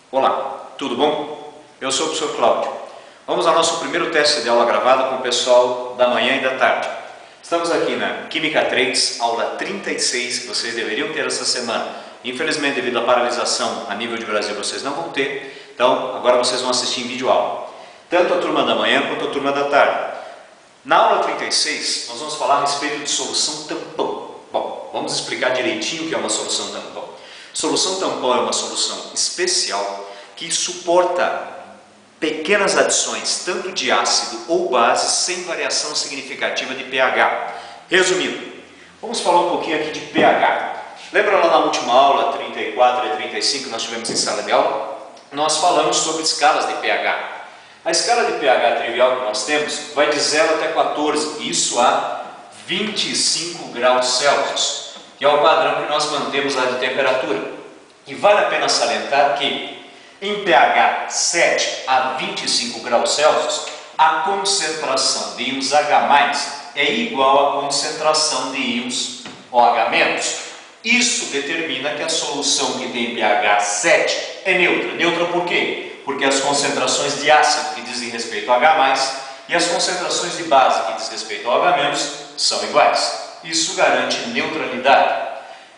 Olá, tudo bom? Eu sou o professor Cláudio. Vamos ao nosso primeiro teste de aula gravada com o pessoal da manhã e da tarde. Estamos aqui na Química 3, aula 36, que vocês deveriam ter essa semana. Infelizmente, devido à paralisação a nível de Brasil, vocês não vão ter. Então, agora vocês vão assistir em vídeo aula. Tanto a turma da manhã quanto a turma da tarde. Na aula 36, nós vamos falar a respeito de solução tampão. Bom, vamos explicar direitinho o que é uma solução tampão. Solução tampão é uma solução especial que suporta pequenas adições, tanto de ácido ou base, sem variação significativa de pH. Resumindo, vamos falar um pouquinho aqui de pH. Lembra lá na última aula, 34 e 35, que nós tivemos em sala de aula? Nós falamos sobre escalas de pH. A escala de pH trivial que nós temos vai de 0 até 14, isso a 25 graus Celsius, que é o padrão que nós mantemos lá de temperatura. E vale a pena salientar que em pH 7 a 25 graus Celsius, a concentração de íons H+ é igual à concentração de íons OH-. Isso determina que a solução que tem pH 7 é neutra. Neutra por quê? Porque as concentrações de ácido que dizem respeito ao H+, e as concentrações de base que dizem respeito ao OH- são iguais. Isso garante neutralidade.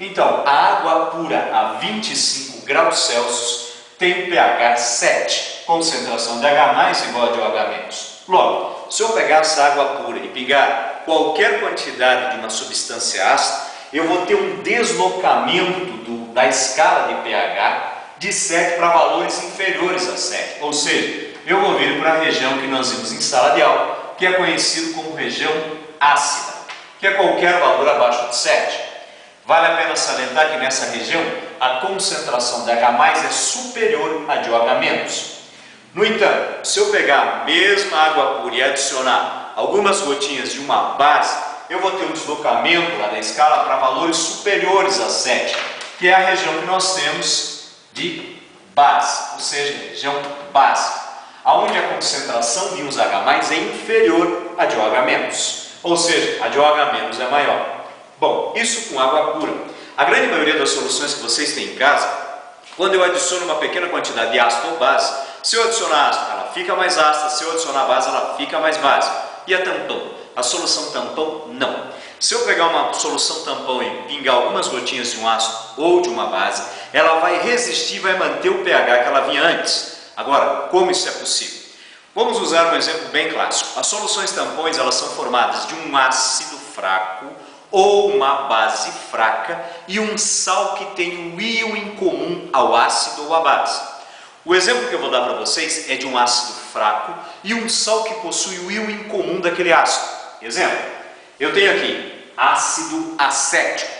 Então, a água pura a 25 graus Celsius tem pH 7, concentração de H+ igual a de OH-. Logo, se eu pegar essa água pura e pingar qualquer quantidade de uma substância ácida, eu vou ter um deslocamento da escala de pH de 7 para valores inferiores a 7. Ou seja, eu vou vir para a região que nós vimos em sala de aula, que é conhecido como região ácida, que é qualquer valor abaixo de 7. Vale a pena salientar que nessa região a concentração de H+ é superior à de OH-. No entanto, se eu pegar a mesma água pura e adicionar algumas gotinhas de uma base, eu vou ter um deslocamento lá da escala para valores superiores a 7, que é a região que nós temos de base, ou seja, região básica, onde a concentração de íons H+ é inferior à de OH-, ou seja, a de OH- é maior. Bom, isso com água pura. A grande maioria das soluções que vocês têm em casa, quando eu adiciono uma pequena quantidade de ácido ou base, se eu adicionar ácido, ela fica mais ácida, se eu adicionar base, ela fica mais básica. E a tampão? A solução tampão, não. Se eu pegar uma solução tampão e pingar algumas gotinhas de um ácido ou de uma base, ela vai resistir, vai manter o pH que ela vinha antes. Agora, como isso é possível? Vamos usar um exemplo bem clássico. As soluções tampões, elas são formadas de um ácido fraco ou uma base fraca e um sal que tem um íon em comum ao ácido ou à base. O exemplo que eu vou dar para vocês é de um ácido fraco e um sal que possui o íon em comum daquele ácido. Exemplo, eu tenho aqui ácido acético,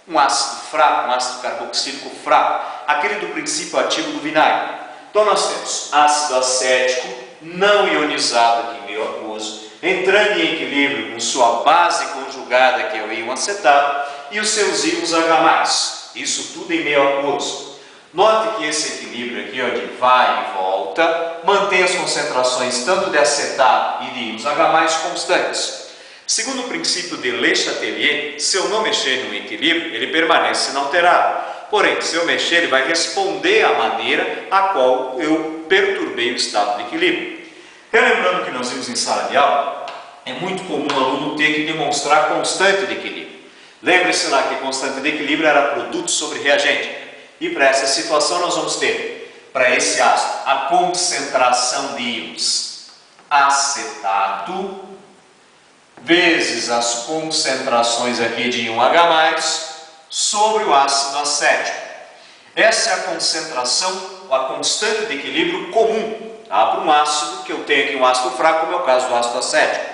um ácido fraco, um ácido carboxílico fraco, aquele do princípio ativo do vinagre. Então nós temos ácido acético não ionizado aqui em meio aquoso, entrando em equilíbrio com sua base conjugada, que é o íon acetato, e os seus íons H+. Isso tudo em meio aquoso. Note que esse equilíbrio aqui, ó, de vai e volta, mantém as concentrações tanto de acetato e de íons H+ constantes. Segundo o princípio de Le Chatelier, se eu não mexer no equilíbrio, ele permanece inalterado. Porém, se eu mexer, ele vai responder à maneira a qual eu perturbei o estado de equilíbrio. Relembrando que nós vimos em sala de aula, é muito comum o aluno ter que demonstrar constante de equilíbrio. Lembre-se lá que constante de equilíbrio era produto sobre reagente. E para essa situação nós vamos ter, para esse ácido, a concentração de íons acetato vezes as concentrações aqui de íon H+ sobre o ácido acético. Essa é a concentração, a constante de equilíbrio comum, tá? Para um ácido, que eu tenho aqui um ácido fraco, como é o caso do ácido acético.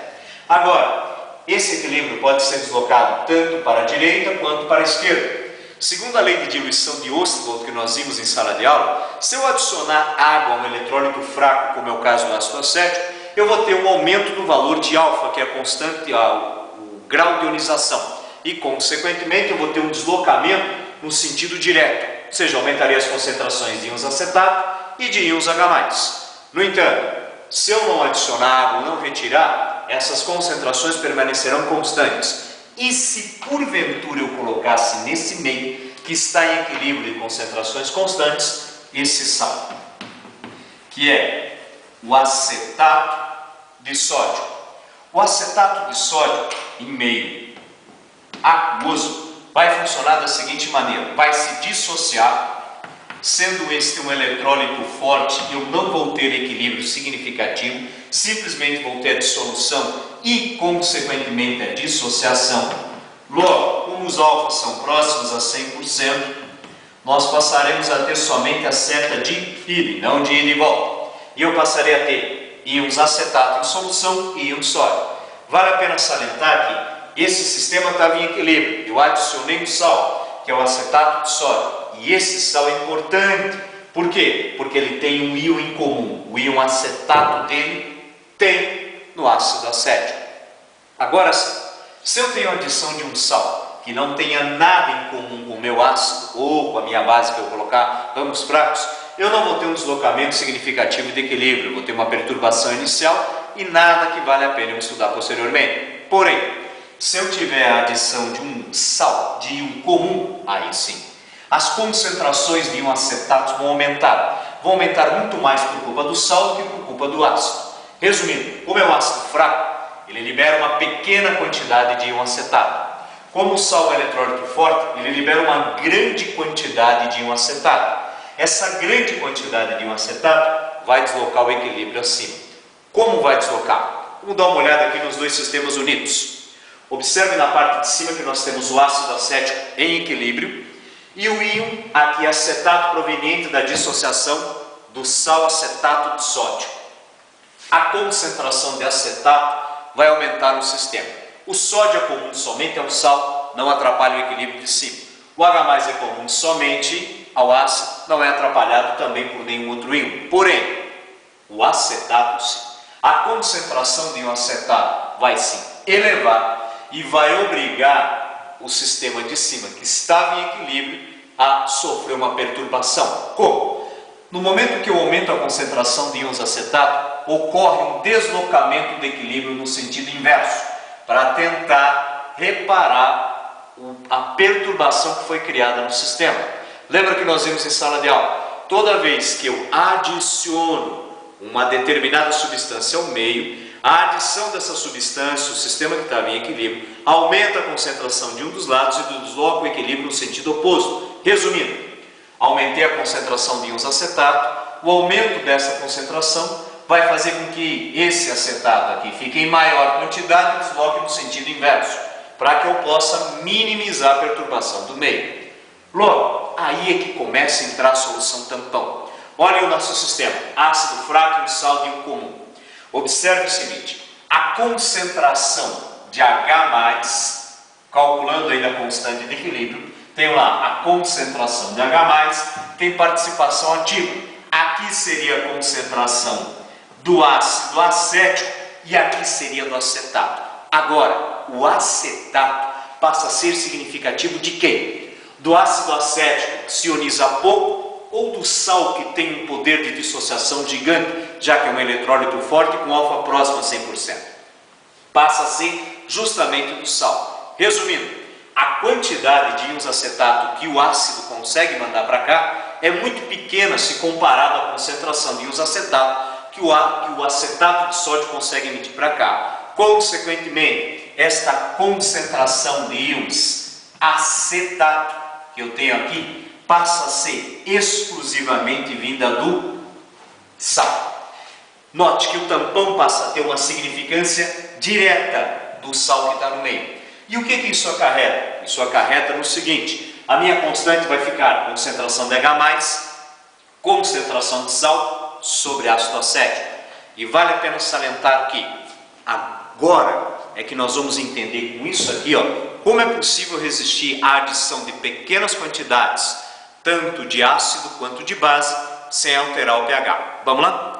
Agora, esse equilíbrio pode ser deslocado tanto para a direita quanto para a esquerda. Segundo a lei de diluição de Ostwald, que nós vimos em sala de aula, se eu adicionar água a um eletrólito fraco, como é o caso do ácido acético, eu vou ter um aumento do valor de alfa, que é a constante, o grau de ionização. E, consequentemente, eu vou ter um deslocamento no sentido direto, ou seja, aumentaria as concentrações de íons acetato e de íons H+. No entanto, se eu não adicionar água, não retirar, essas concentrações permanecerão constantes. E se porventura eu colocasse nesse meio, que está em equilíbrio de concentrações constantes, esse sal que é o acetato de sódio. O acetato de sódio em meio aquoso vai funcionar da seguinte maneira: vai se dissociar, sendo este um eletrólito forte, eu não vou ter equilíbrio significativo, simplesmente vou ter a dissolução e, consequentemente, a dissociação. Logo, como os alfas são próximos a 100%, nós passaremos a ter somente a seta de ida, não de ida e volta. E eu passarei a ter íons acetato em solução e íons sódio. Vale a pena salientar que esse sistema estava em equilíbrio. Eu adicionei um sal, que é o acetato de sódio. E esse sal é importante. Por quê? Porque ele tem um íon em comum. O íon acetato dele tem no ácido acético. Agora, se eu tenho a adição de um sal que não tenha nada em comum com o meu ácido ou com a minha base que eu colocar, ambos fracos, eu não vou ter um deslocamento significativo de equilíbrio, vou ter uma perturbação inicial e nada que vale a pena eu estudar posteriormente. Porém, se eu tiver a adição de um sal de íon comum, aí sim, as concentrações de íon acetato vão aumentar muito mais por culpa do sal do que por culpa do ácido. Resumindo, como é um ácido fraco, ele libera uma pequena quantidade de íon acetato. Como o sal é um eletrólito forte, ele libera uma grande quantidade de íon acetato. Essa grande quantidade de íon acetato vai deslocar o equilíbrio acima. Como vai deslocar? Vamos dar uma olhada aqui nos dois sistemas unidos. Observe na parte de cima que nós temos o ácido acético em equilíbrio e o íon aqui acetato proveniente da dissociação do sal acetato de sódio. A concentração de acetato vai aumentar no sistema. O sódio é comum somente ao sal, não atrapalha o equilíbrio de cima. O H+ é comum somente ao ácido, não é atrapalhado também por nenhum outro íon. Porém, o acetato sim. A concentração de íon acetato vai se elevar e vai obrigar o sistema de cima, que estava em equilíbrio, a sofrer uma perturbação. Como? No momento que eu aumento a concentração de íons acetato, ocorre um deslocamento do equilíbrio no sentido inverso, para tentar reparar a perturbação que foi criada no sistema. Lembra que nós vimos em sala de aula? Toda vez que eu adiciono uma determinada substância ao meio, a adição dessa substância, o sistema que estava em equilíbrio, aumenta a concentração de um dos lados e desloca o equilíbrio no sentido oposto. Resumindo, aumentei a concentração de íons acetato, o aumento dessa concentração vai fazer com que esse acetato aqui fique em maior quantidade e desloque no sentido inverso, para que eu possa minimizar a perturbação do meio. Logo, aí é que começa a entrar a solução tampão. Olha o nosso sistema, ácido fraco e sal de íon comum. Observe o seguinte, a concentração de H+, calculando aí a constante de equilíbrio, tem lá a concentração de H+, tem participação ativa. Aqui seria a concentração do ácido acético e aqui seria do acetato. Agora, o acetato passa a ser significativo de quem? Do ácido acético, que se ioniza pouco, ou do sal, que tem um poder de dissociação gigante, já que é um eletrólito forte com alfa próximo a 100%. Passa a ser justamente do sal. Resumindo, a quantidade de íons acetato que o ácido consegue mandar para cá é muito pequena se comparado à concentração de íons acetato que o acetato de sódio consegue emitir para cá. Consequentemente, esta concentração de íons acetato que eu tenho aqui passa a ser exclusivamente vinda do sal. Note que o tampão passa a ter uma significância direta do sal que está no meio. E o que isso acarreta? Isso acarreta no seguinte, a minha constante vai ficar concentração de H+, concentração de sal sobre ácido acético. E vale a pena salientar que agora é que nós vamos entender com isso aqui, como é possível resistir à adição de pequenas quantidades, tanto de ácido quanto de base, sem alterar o pH. Vamos lá?